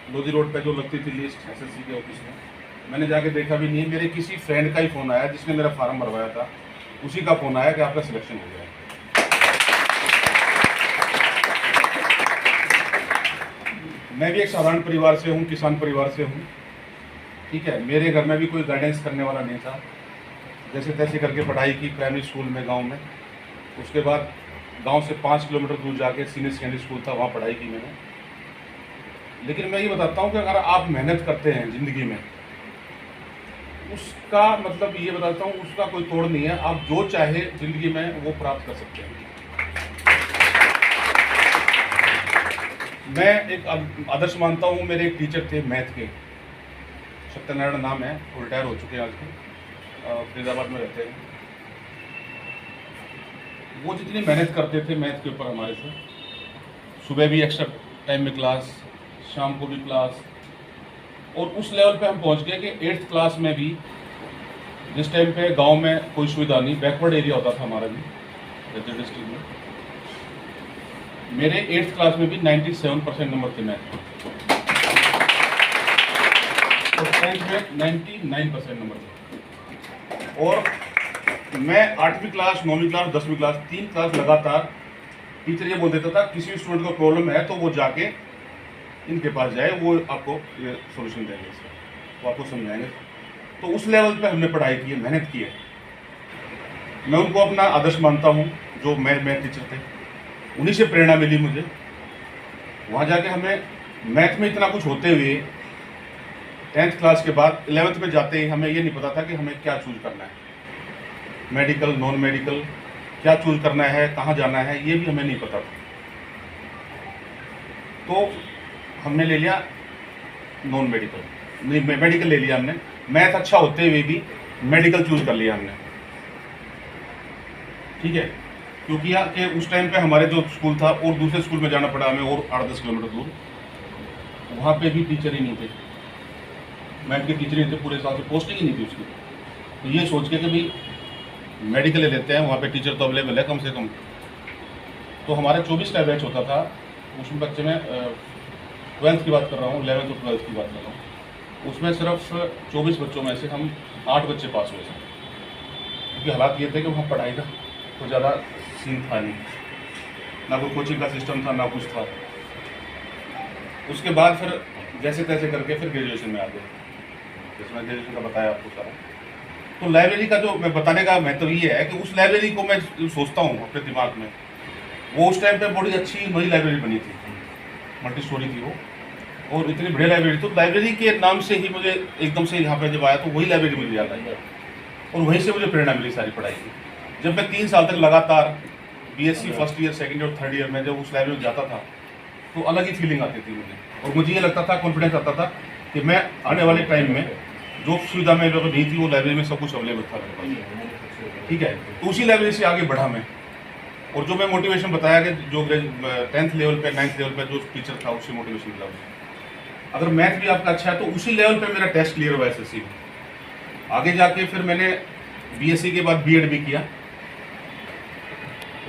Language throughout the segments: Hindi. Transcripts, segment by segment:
लोधी रोड पे जो लगती थी लिस्ट एसएससी के ऑफिस में, मैंने जाके देखा भी नहीं। मेरे किसी फ्रेंड का ही फ़ोन आया जिसने मेरा फार्म भरवाया था, उसी का फ़ोन आया कि आपका सिलेक्शन हो गया है। मैं भी एक साधारण परिवार से हूँ, किसान परिवार से हूँ, ठीक है। मेरे घर में भी कोई गाइडेंस करने वाला नहीं था। जैसे तैसे करके पढ़ाई की प्राइमरी स्कूल में गांव में, उसके बाद गांव से 5 किलोमीटर दूर जाके सीनियर सेकेंडरी स्कूल था, वहाँ पढ़ाई की मैंने। लेकिन मैं ये बताता हूँ कि अगर आप मेहनत करते हैं ज़िंदगी में, उसका मतलब ये बताता हूँ, उसका कोई तोड़ नहीं है। आप जो चाहे ज़िंदगी में वो प्राप्त कर सकते हैं। मैं एक आदर्श मानता हूँ। मेरे एक टीचर थे मैथ के, सत्यनारायण नाम है, रिटायर हो चुके हैं आजकल, फरीदाबाद में रहते हैं। वो जितनी मेहनत करते थे मैथ के ऊपर हमारे से, सुबह भी एक्स्ट्रा टाइम में क्लास, शाम को भी क्लास, और उस लेवल पे हम पहुंच गए कि 8th क्लास में भी, जिस टाइम पे गांव में कोई सुविधा नहीं, बैकवर्ड एरिया होता था हमारा भी रजत डिस्ट्रिक्ट में, मेरे 8th क्लास में भी 97% नंबर थे मैथ, और 10th में 99% नंबर थे। और मैं 8वीं क्लास, 9वीं क्लास, 10वीं क्लास, 3 क्लास लगातार टीचर ये बोल देता था किसी भी स्टूडेंट को प्रॉब्लम है तो वो जाके इनके पास जाए, वो आपको ये सोल्यूशन देंगे, इसका वो आपको समझाएंगे। तो उस लेवल पे हमने पढ़ाई की है, मेहनत की है। मैं उनको अपना आदर्श मानता हूँ, जो मैथ टीचर थे, उन्हीं से प्रेरणा मिली मुझे। वहाँ जाके हमें मैथ में इतना कुछ होते हुए 10th क्लास के बाद 11th में जाते ही हमें ये नहीं पता था कि हमें क्या चूज करना है, मेडिकल, नॉन मेडिकल, क्या चूज करना है, कहाँ जाना है, ये भी हमें नहीं पता था। तो हमने ले लिया नॉन मेडिकल, नहीं मेडिकल ले लिया हमने। मैथ अच्छा होते हुए भी मेडिकल चूज कर लिया हमने, ठीक है। क्योंकि कि उस टाइम पे हमारे जो स्कूल था और दूसरे स्कूल में जाना पड़ा हमें, और 8-10 किलोमीटर दूर, वहाँ पे भी टीचर ही नहीं थे, मैथ के टीचर ही थे, पूरे साल से पोस्टिंग ही नहीं थी उसकी। तो ये सोच के कि भाई मेडिकल ले लेते हैं, वहाँ पे टीचर तो अवेलेबल है कम से कम। तो हमारा 24 का बैच होता था, उसमें बच्चे में 12th की बात कर रहा हूँ, 11th और 12th की बात कर रहा हूँ, उसमें सिर्फ 24 बच्चों में से हम 8 बच्चे पास हुए थे। क्योंकि हालात ये थे कि वहाँ पढ़ाई का तो ज़्यादा सीन था नहीं, ना कोई कोचिंग का सिस्टम था, ना कुछ था। उसके बाद फिर जैसे तैसे करके फिर ग्रेजुएशन में आ गए, जैसे मैं ग्रेजुएशन का बताया आपको सारा। तो लाइब्रेरी का जो मैं बताने का महत्व ये है कि उस लाइब्रेरी को मैं सोचता हूँ अपने दिमाग में, वो उस टाइम पे बड़ी अच्छी नई लाइब्रेरी बनी थी, मल्टी स्टोरी थी वो, और इतनी बढ़िया लाइब्रेरी। तो लाइब्रेरी के नाम से ही मुझे एकदम से यहाँ पे जब आया तो वही लाइब्रेरी मुझे याद आई, और वहीं से मुझे प्रेरणा मिली सारी पढ़ाई की। जब मैं 3 साल तक लगातार BSc first year, second year और थर्ड ईयर में जब उस लाइब्रेरी में जाता था तो अलग ही फीलिंग आती थी मुझे, और मुझे ये लगता था, कॉन्फिडेंस आता था कि मैं आने वाले टाइम में जो सुविधा मेरे पास नहीं थी वो लाइब्रेरी में सब कुछ अवेलेबल था मेरे पास, ठीक है। तो उसी लाइब्रेरी से आगे बढ़ा मैं, और जो मैं मोटिवेशन बताया कि जो 10th लेवल पे, 9th लेवल पे जो टीचर था उससे मोटिवेशन मिला मुझे। अगर मैथ भी आपका अच्छा है तो उसी लेवल पे मेरा टेस्ट क्लियर हुआ एसएससी में। आगे जाके फिर मैंने बीएससी के बाद बीएड भी किया,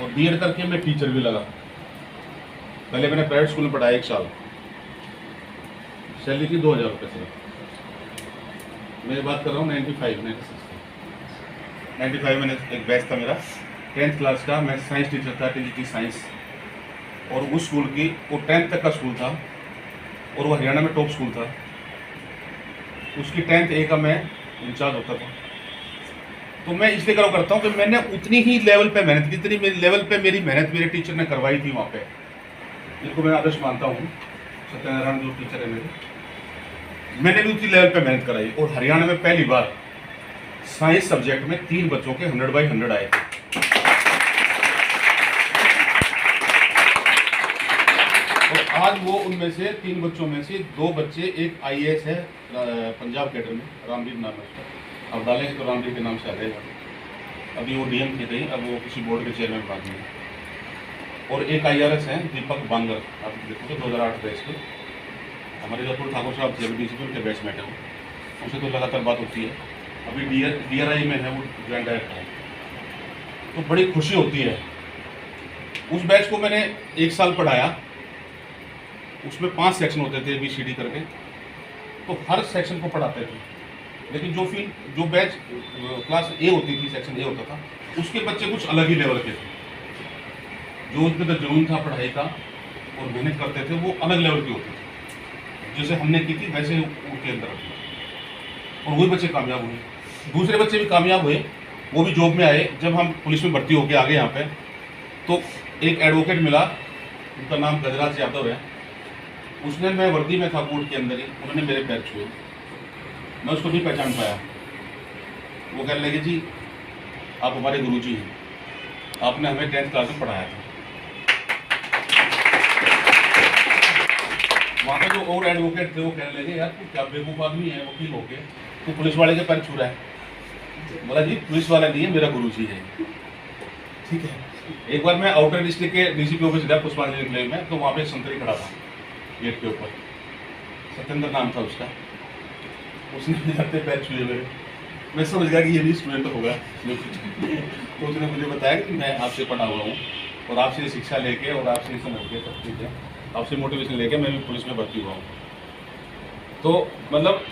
और बीएड करके मैं टीचर भी लगा। पहले मैंने प्राइवेट स्कूल में पढ़ाया 1 साल, सैलरी थी 2000 रुपये सिर्फ। मैं बात कर रहा हूँ 95 मैंने एक बैच था मेरा 10th क्लास का, मैं साइंस टीचर था, टीजीटी साइंस, और उस स्कूल की वो 10th तक का स्कूल था, और वो हरियाणा में टॉप स्कूल था। उसकी 10th ए का मैं इंचार्ज होता था। तो मैं इसलिए गर्व करता हूँ कि मैंने उतनी ही लेवल पे मेहनत की, जितनी मेरी लेवल पे मेरी मेहनत मेरे टीचर ने करवाई थी वहाँ पे। इनको मैं आदर्श मानता हूँ, सत्यनारायण जो टीचर है मेरे, मैंने भी उसी लेवल पे मेहनत कराई। और हरियाणा में पहली बार साइंस सब्जेक्ट में 3 बच्चों के 100/100 आए थे। और आज वो उनमें से 3 बच्चों में से 2 बच्चे, एक आईएएस है पंजाब कैडर में, रामवीर नाम है उसका, अब डालेंगे तो रामवीर के नाम से आ जाएगा। अभी वो डीएम थे कहीं, अब वो किसी बोर्ड के चेयरमैन बन गए। और एक आईआरएस हैं दीपक बांगर, आप देखोगे 2008 बैच के, हमारे जयपुर ठाकुर साहब थे, डीसीपी उनके बैचमेट है, उनसे तो लगातार बात होती है। अभी डीआरआई में है वो, ज्वाइंट डायरेक्टर है। तो बड़ी खुशी होती है। उस बैच को मैंने 1 साल पढ़ाया, उसमें 5 सेक्शन होते थे ABCD करके, तो हर सेक्शन को पढ़ाते थे। लेकिन जो बैच क्लास ए होती थी, सेक्शन ए होता था, उसके बच्चे कुछ अलग ही लेवल के थे। जो उनके अंदर जुनून था पढ़ाई का और मेहनत करते थे, वो अलग लेवल के होते थे। जैसे हमने की थी वैसे उनके अंदर थी, और वही बच्चे कामयाब हुए। दूसरे बच्चे भी कामयाब हुए, वो भी जॉब में आए। जब हम पुलिस में भर्ती होके आ गए यहाँ पे, तो एक एडवोकेट मिला, उनका नाम गजराज यादव है। उसने, मैं वर्दी में था कोर्ट के अंदर ही, उन्होंने मेरे पैर छुए, मैं उसको नहीं पहचान पाया। वो कहने लगे, जी आप हमारे गुरुजी हैं, आपने हमें 10th क्लास में पढ़ाया था। वहाँ पे जो और एडवोकेट थे वो कहने लगे, यार तू क्या बेवकूफ़ आदमी है, वकील होके तू पुलिस वाले के पैर छू रहा है। बोला, जी पुलिस वाला नहीं है, मेरा गुरुजी है। ठीक है। एक बार मैं आउटर डिस्ट्रिक्ट के DCP ऑफिस गया पुष्पांजलि क्लेम में, तो वहाँ पे संतरी खड़ा था गेट के ऊपर, सत्येंद्र नाम था उसका। उसने जाते पैर छुए मेरे, मैं समझ गया कि ये भी स्टूडेंट होगा। तो उसने मुझे बताया कि मैं आपसे पढ़ा हुआ हूँ और आपसे शिक्षा लेके और आपसे समझ के सब चीज़ें, आपसे मोटिवेशन लेके मैं भी पुलिस में भर्ती हुआ हूँ। तो मतलब